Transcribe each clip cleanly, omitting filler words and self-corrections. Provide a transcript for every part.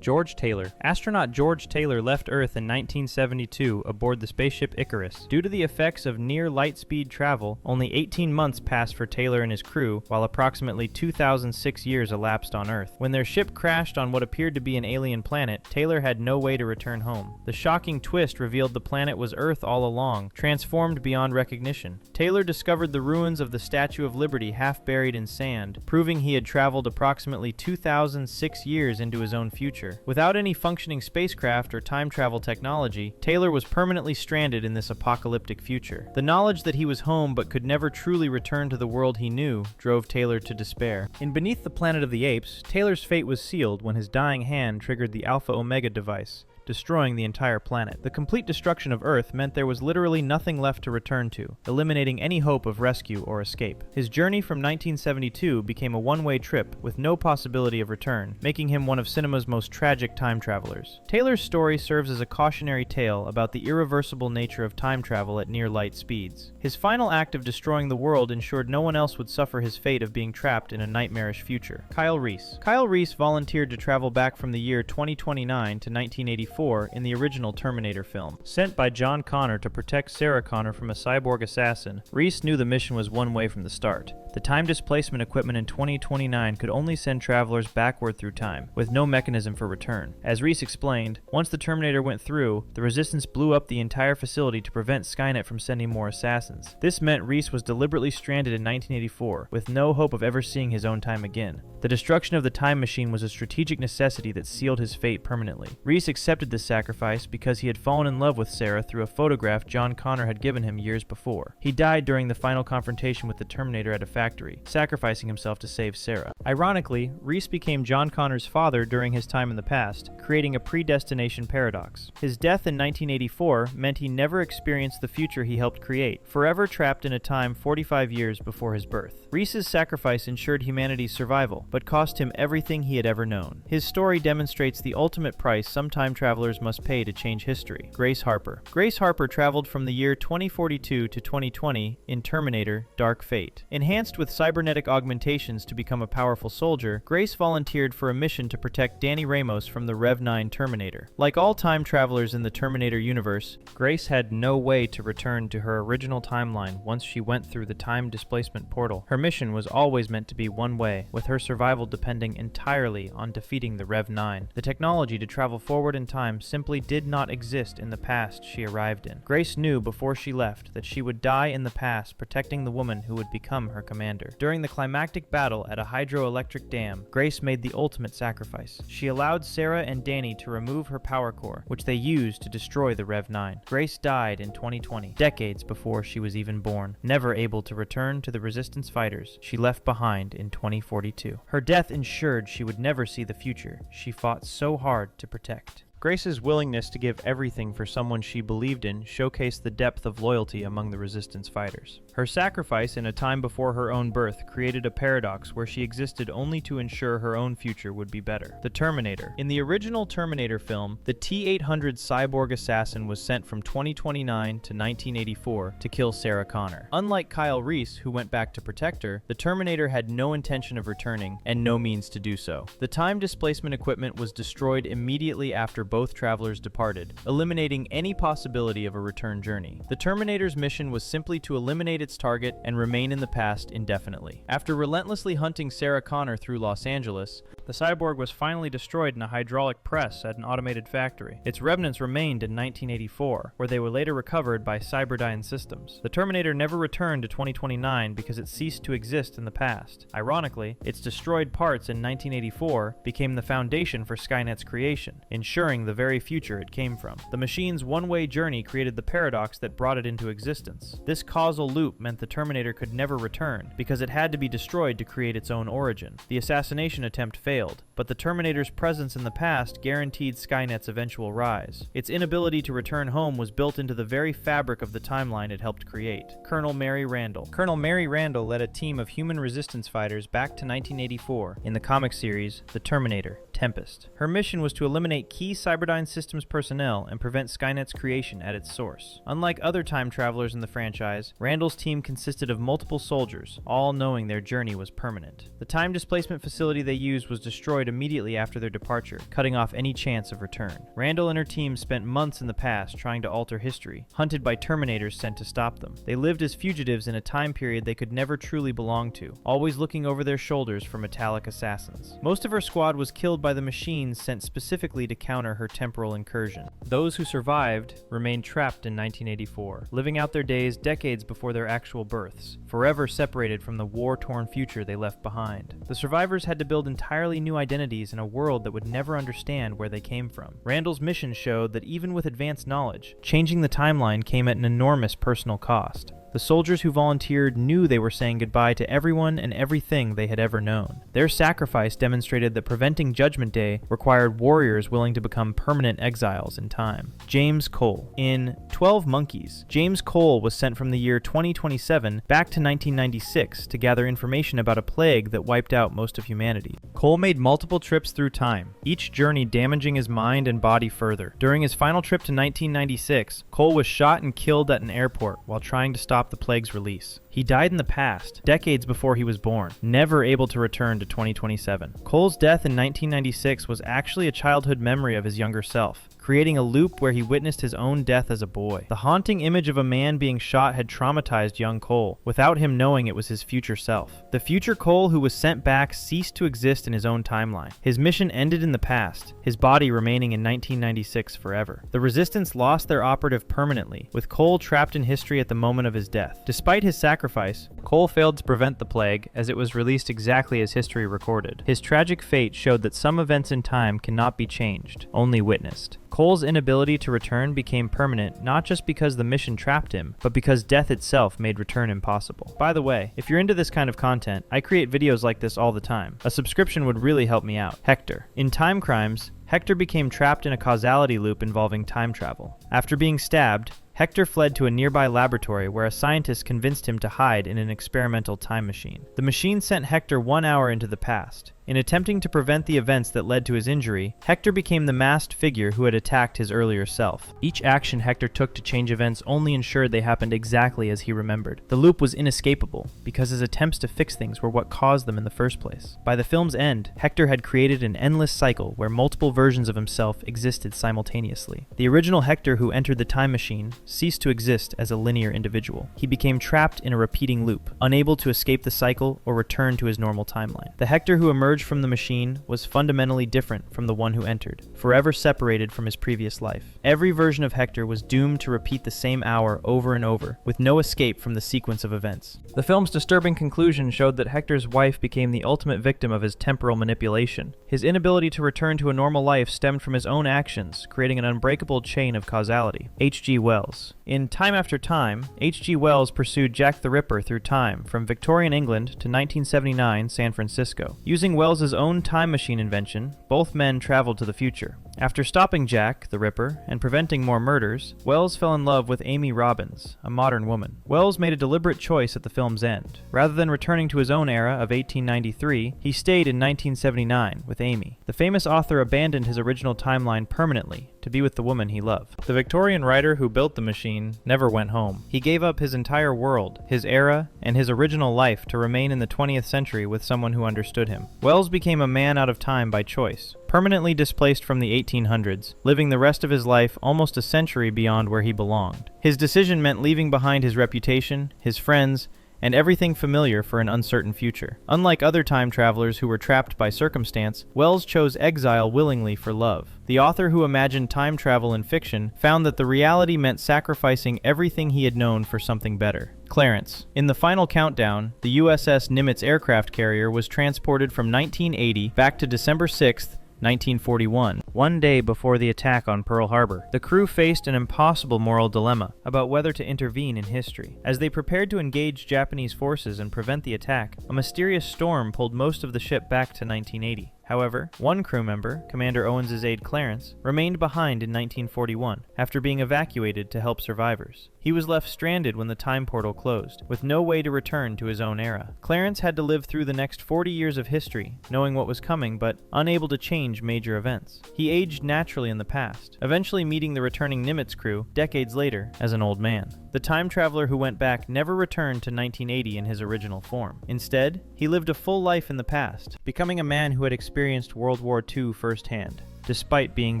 George Taylor. Astronaut George Taylor left Earth in 1972 aboard the spaceship Icarus. Due to the effects of near light-speed travel, only 18 months passed for Taylor and his crew, while approximately 2006 years elapsed on Earth. When their ship crashed on what appeared to be an alien planet, Taylor had no way to return home. The shocking twist revealed the planet was Earth all along, transformed beyond recognition. Taylor discovered the ruins of the Statue of Liberty half buried in sand, proving he had traveled approximately 2006 years into his own future. Without any functioning spacecraft or time travel technology, Taylor was permanently stranded in this apocalyptic future. The knowledge that he was home but could never truly return to the world he knew drove Taylor to despair. In Beneath the Planet of the Apes, Taylor's fate was sealed when his dying hand triggered the Alpha Omega device, destroying the entire planet. The complete destruction of Earth meant there was literally nothing left to return to, eliminating any hope of rescue or escape. His journey from 1972 became a one-way trip with no possibility of return, making him one of cinema's most tragic time travelers. Taylor's story serves as a cautionary tale about the irreversible nature of time travel at near light speeds. His final act of destroying the world ensured no one else would suffer his fate of being trapped in a nightmarish future. Kyle Reese. Kyle Reese volunteered to travel back from the year 2029 to 1984 in the original Terminator film. Sent by John Connor to protect Sarah Connor from a cyborg assassin, Reese knew the mission was one way from the start. The time displacement equipment in 2029 could only send travelers backward through time, with no mechanism for return. As Reese explained, once the Terminator went through, the Resistance blew up the entire facility to prevent Skynet from sending more assassins. This meant Reese was deliberately stranded in 1984, with no hope of ever seeing his own time again. The destruction of the time machine was a strategic necessity that sealed his fate permanently. Reese accepted this sacrifice because he had fallen in love with Sarah through a photograph John Connor had given him years before. He died during the final confrontation with the Terminator at a factory, sacrificing himself to save Sarah. Ironically, Reese became John Connor's father during his time in the past, creating a predestination paradox. His death in 1984 meant he never experienced the future he helped create, forever trapped in a time 45 years before his birth. Reese's sacrifice ensured humanity's survival, but cost him everything he had ever known. His story demonstrates the ultimate price some time travelers must pay to change history. Grace Harper. Grace Harper traveled from the year 2042 to 2020 in Terminator: Dark Fate. Enhanced with cybernetic augmentations to become a powerful soldier, Grace volunteered for a mission to protect Danny Ramos from the Rev 9 Terminator. Like all time travelers in the Terminator universe, Grace had no way to return to her original timeline once she went through the time displacement portal. Her mission was always meant to be one way, with her survival depending entirely on defeating the Rev 9. The technology to travel forward in time simply did not exist in the past she arrived in. Grace knew before she left that she would die in the past protecting the woman who would become her commander. During the climactic battle at a hydroelectric dam, Grace made the ultimate sacrifice. She allowed Sarah and Danny to remove her power core, which they used to destroy the Rev 9. Grace died in 2020, decades before she was even born, never able to return to the Resistance fighters she left behind in 2042. Her death ensured she would never see the future she fought so hard to protect. Grace's willingness to give everything for someone she believed in showcased the depth of loyalty among the Resistance fighters. Her sacrifice in a time before her own birth created a paradox where she existed only to ensure her own future would be better. The Terminator. In the original Terminator film, the T-800 cyborg assassin was sent from 2029 to 1984 to kill Sarah Connor. Unlike Kyle Reese, who went back to protect her, the Terminator had no intention of returning and no means to do so. The time displacement equipment was destroyed immediately after both travelers departed, eliminating any possibility of a return journey. The Terminator's mission was simply to eliminate its target and remain in the past indefinitely. After relentlessly hunting Sarah Connor through Los Angeles, the cyborg was finally destroyed in a hydraulic press at an automated factory. Its remnants remained in 1984, where they were later recovered by Cyberdyne Systems. The Terminator never returned to 2029 because it ceased to exist in the past. Ironically, its destroyed parts in 1984 became the foundation for Skynet's creation, ensuring the very future it came from. The machine's one-way journey created the paradox that brought it into existence. This causal loop meant the Terminator could never return, because it had to be destroyed to create its own origin. The assassination attempt failed, but the Terminator's presence in the past guaranteed Skynet's eventual rise. Its inability to return home was built into the very fabric of the timeline it helped create. Colonel Mary Randall. Colonel Mary Randall led a team of human resistance fighters back to 1984 in the comic series The Terminator: Tempest. Her mission was to eliminate key Cyberdyne Systems personnel and prevent Skynet's creation at its source. Unlike other time travelers in the franchise, Randall's team consisted of multiple soldiers, all knowing their journey was permanent. The time displacement facility they used was destroyed immediately after their departure, cutting off any chance of return. Randall and her team spent months in the past trying to alter history, hunted by Terminators sent to stop them. They lived as fugitives in a time period they could never truly belong to, always looking over their shoulders for metallic assassins. Most of her squad was killed by the machines sent specifically to counter her temporal incursion. Those who survived remained trapped in 1984, living out their days decades before their actual births, forever separated from the war-torn future they left behind. The survivors had to build entirely new identities in a world that would never understand where they came from. Randall's mission showed that even with advanced knowledge, changing the timeline came at an enormous personal cost. The soldiers who volunteered knew they were saying goodbye to everyone and everything they had ever known. Their sacrifice demonstrated that preventing Judgment Day required warriors willing to become permanent exiles in time. James Cole. In 12 Monkeys, James Cole was sent from the year 2027 back to 1996 to gather information about a plague that wiped out most of humanity. Cole made multiple trips through time, each journey damaging his mind and body further. During his final trip to 1996, Cole was shot and killed at an airport while trying to stop the plague's release. He died in the past, decades before he was born, never able to return to 2027. Cole's death in 1996 was actually a childhood memory of his younger self, creating a loop where he witnessed his own death as a boy. The haunting image of a man being shot had traumatized young Cole, without him knowing it was his future self. The future Cole who was sent back ceased to exist in his own timeline. His mission ended in the past, his body remaining in 1996 forever. The Resistance lost their operative permanently, with Cole trapped in history at the moment of his death. Despite his sacrifice, Cole failed to prevent the plague, as it was released exactly as history recorded. His tragic fate showed that some events in time cannot be changed, only witnessed. Cole's inability to return became permanent not just because the mission trapped him, but because death itself made return impossible. By the way, if you're into this kind of content, I create videos like this all the time. A subscription would really help me out. Hector. In Time Crimes, Hector became trapped in a causality loop involving time travel. After being stabbed, Hector fled to a nearby laboratory where a scientist convinced him to hide in an experimental time machine. The machine sent Hector 1 hour into the past. In attempting to prevent the events that led to his injury, Hector became the masked figure who had attacked his earlier self. Each action Hector took to change events only ensured they happened exactly as he remembered. The loop was inescapable, because his attempts to fix things were what caused them in the first place. By the film's end, Hector had created an endless cycle where multiple versions of himself existed simultaneously. The original Hector who entered the time machine ceased to exist as a linear individual. He became trapped in a repeating loop, unable to escape the cycle or return to his normal timeline. The Hector who emerged from the machine was fundamentally different from the one who entered, forever separated from his previous life. Every version of Hector was doomed to repeat the same hour over and over, with no escape from the sequence of events. The film's disturbing conclusion showed that Hector's wife became the ultimate victim of his temporal manipulation. His inability to return to a normal life stemmed from his own actions, creating an unbreakable chain of causality. H.G. Wells. In Time After Time, H.G. Wells pursued Jack the Ripper through time, from Victorian England to 1979 San Francisco. Using Wells's own time machine invention, both men traveled to the future. After stopping Jack the Ripper and preventing more murders, Wells fell in love with Amy Robbins, a modern woman. Wells made a deliberate choice at the film's end. Rather than returning to his own era of 1893, he stayed in 1979 with Amy. The famous author abandoned his original timeline permanently to be with the woman he loved. The Victorian writer who built the machine never went home. He gave up his entire world, his era, and his original life to remain in the 20th century with someone who understood him. Wells became a man out of time by choice, permanently displaced from the 1800s, living the rest of his life almost a century beyond where he belonged. His decision meant leaving behind his reputation, his friends, and everything familiar for an uncertain future. Unlike other time travelers who were trapped by circumstance, Wells chose exile willingly for love. The author who imagined time travel in fiction found that the reality meant sacrificing everything he had known for something better. Clarence. In the final countdown, the USS Nimitz aircraft carrier was transported from 1980 back to December 6th, 1941, one day before the attack on Pearl Harbor. The crew faced an impossible moral dilemma about whether to intervene in history. As they prepared to engage Japanese forces and prevent the attack, a mysterious storm pulled most of the ship back to 1980. However, one crew member, Commander Owens' aide Clarence, remained behind in 1941 after being evacuated to help survivors. He was left stranded when the time portal closed, with no way to return to his own era. Clarence had to live through the next 40 years of history, knowing what was coming but unable to change major events. He aged naturally in the past, eventually meeting the returning Nimitz crew decades later as an old man. The time traveler who went back never returned to 1980 in his original form. Instead, he lived a full life in the past, becoming a man who had experienced World War II firsthand, despite being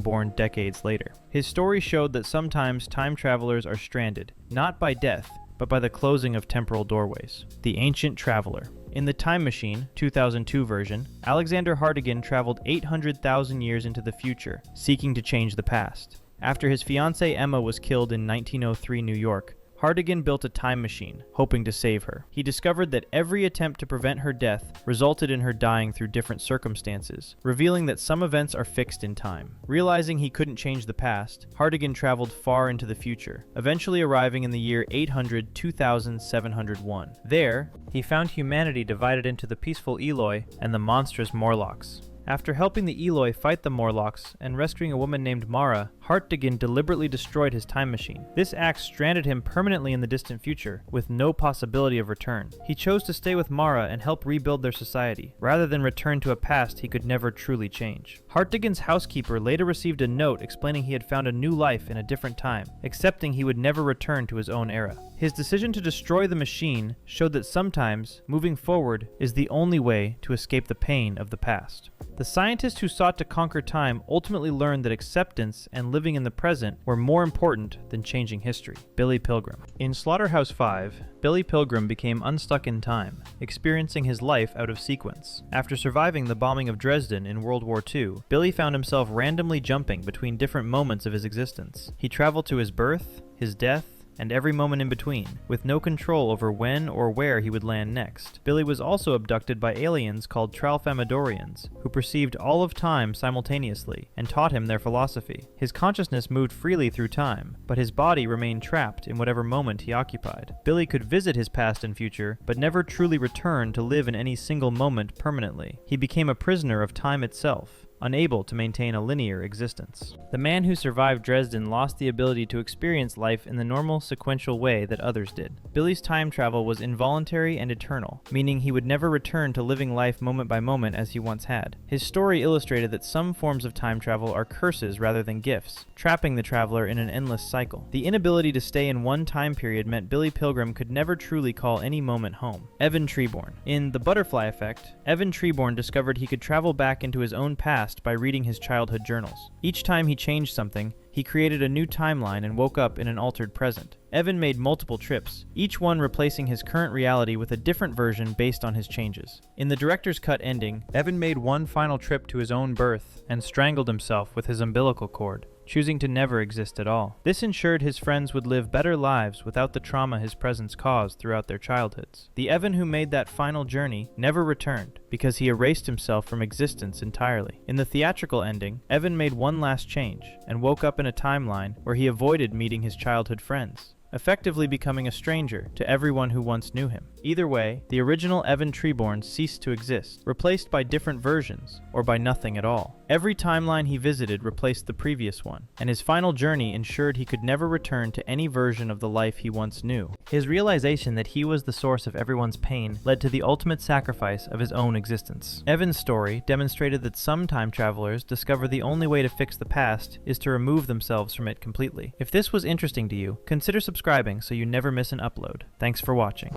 born decades later. His story showed that sometimes time travelers are stranded, not by death, but by the closing of temporal doorways. The Ancient Traveler. In the Time Machine, 2002 version, Alexander Hartigan traveled 800,000 years into the future, seeking to change the past. After his fiancée Emma was killed in 1903 New York, Hartigan built a time machine, hoping to save her. He discovered that every attempt to prevent her death resulted in her dying through different circumstances, revealing that some events are fixed in time. Realizing he couldn't change the past, Hartigan traveled far into the future, eventually arriving in the year 2701. There, he found humanity divided into the peaceful Eloi and the monstrous Morlocks. After helping the Eloi fight the Morlocks and rescuing a woman named Mara, Hartigan deliberately destroyed his time machine. This act stranded him permanently in the distant future, with no possibility of return. He chose to stay with Mara and help rebuild their society, rather than return to a past he could never truly change. Hartigan's housekeeper later received a note explaining he had found a new life in a different time, accepting he would never return to his own era. His decision to destroy the machine showed that sometimes, moving forward is the only way to escape the pain of the past. The scientist who sought to conquer time ultimately learned that acceptance and living in the present were more important than changing history. Billy Pilgrim. In Slaughterhouse-Five, Billy Pilgrim became unstuck in time, experiencing his life out of sequence. After surviving the bombing of Dresden in World War II, Billy found himself randomly jumping between different moments of his existence. He traveled to his birth, his death, and every moment in between, with no control over when or where he would land next. Billy was also abducted by aliens called Tralfamadorians, who perceived all of time simultaneously and taught him their philosophy. His consciousness moved freely through time, but his body remained trapped in whatever moment he occupied. Billy could visit his past and future, but never truly return to live in any single moment permanently. He became a prisoner of time itself, unable to maintain a linear existence. The man who survived Dresden lost the ability to experience life in the normal sequential way that others did. Billy's time travel was involuntary and eternal, meaning he would never return to living life moment by moment as he once had. His story illustrated that some forms of time travel are curses rather than gifts, trapping the traveler in an endless cycle. The inability to stay in one time period meant Billy Pilgrim could never truly call any moment home. Evan Treborn. In The Butterfly Effect, Evan Treborn discovered he could travel back into his own past by reading his childhood journals. Each time he changed something, he created a new timeline and woke up in an altered present. Evan made multiple trips, each one replacing his current reality with a different version based on his changes. In the director's cut ending, Evan made one final trip to his own birth and strangled himself with his umbilical cord, choosing to never exist at all. This ensured his friends would live better lives without the trauma his presence caused throughout their childhoods. The Evan who made that final journey never returned, because he erased himself from existence entirely. In the theatrical ending, Evan made one last change, and woke up in a timeline where he avoided meeting his childhood friends, effectively becoming a stranger to everyone who once knew him. Either way, the original Evan Treborn ceased to exist, replaced by different versions, or by nothing at all. Every timeline he visited replaced the previous one, and his final journey ensured he could never return to any version of the life he once knew. His realization that he was the source of everyone's pain led to the ultimate sacrifice of his own existence. Evan's story demonstrated that some time travelers discover the only way to fix the past is to remove themselves from it completely. If this was interesting to you, consider subscribing so you never miss an upload. Thanks for watching.